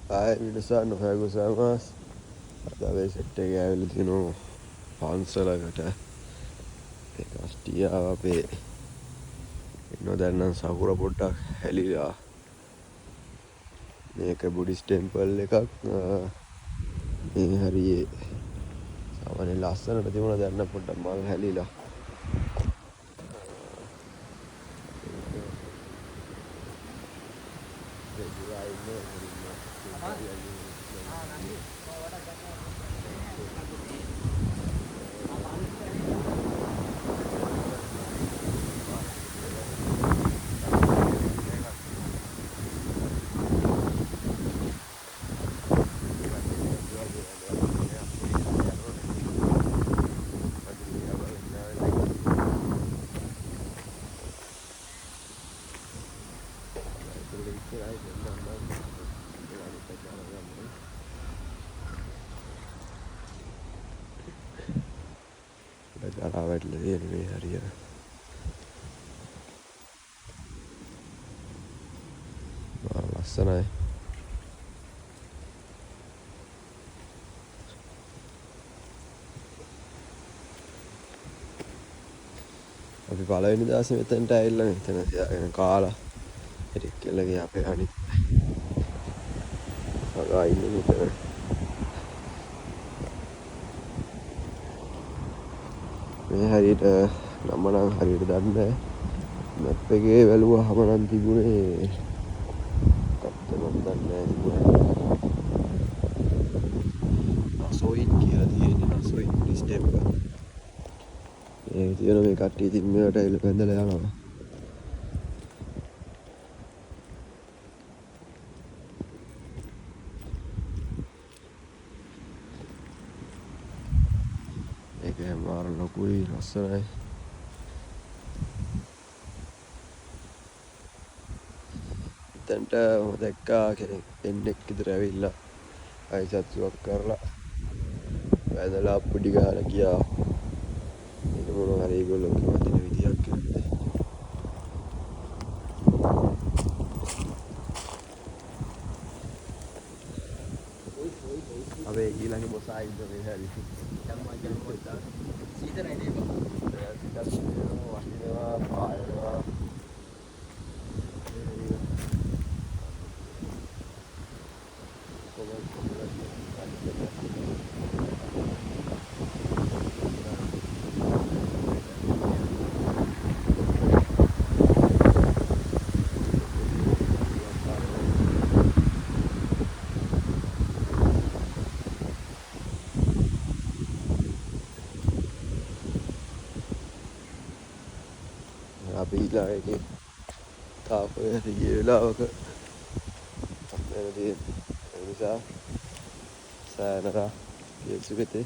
Hai Minasan, ඔහයගු සාමස් අද අපේ set එක ඇවිල්ලා තිනවා පන්සලකට. ඒ කස්ටිය අපේ ඉන්නෝ දැන් නම් සකුර පොඩ්ඩක් හැලිලා. මේක බුද්දිස් ටෙම්පල් එකක්. මේ හරියේ සාමාන්‍ය ලස්සනට තිබුණා, දැන් නම් පොඩ්ඩක් මල් හැලිලා. ගලා වැටලා තියෙන මේ හරිය. ලස්සනයි. අපි පළවෙනි දවසේ මෙතනට ඇවිල්ලා මෙතන තියාගෙන කාලා ඉතින් කෙල්ලගේ අපේ අනිත් සගා ඉන්නේ මෙතන. මේ හරියට නම නම් හරියට දන්නේ නැහැ. මැප් එකේ වැළුවාම නම් තිබුණේ කප්ත මම දන්නේ නැහැ. අසොයින් කියලා තියෙන්නේ. අසොයින් බුද්දිස් ටෙම්පල්. මේ තියෙන මේ කට්ටිය ඉතින් මේකට ඇවිල්ලා පැඳලා යනවා. ඒක මාර ලොකුයි, ලස්සනයි. එතනට මම දැක්කා කෙනෙක් දෙන්නෙක් විතර ඇවිල්ලා අයිසත්සුවක් කරලා වැදලා අප්පුඩි ගහලා ගියා. ඒක මොනවා හරි ඒගොල්ලෝ වදින විදියක් කියන්නේ. අපේ ඊළඟ බොස් ආයිද මේ හැරි. ජම්මා ජම්මා සීතලයි නේද? වටිනවා පායනවා. අපි ඊළඟ එකේ තාපය ගිය වෙලාවක අපේ තියෙන නිසා සෑනරා පියසුකතේ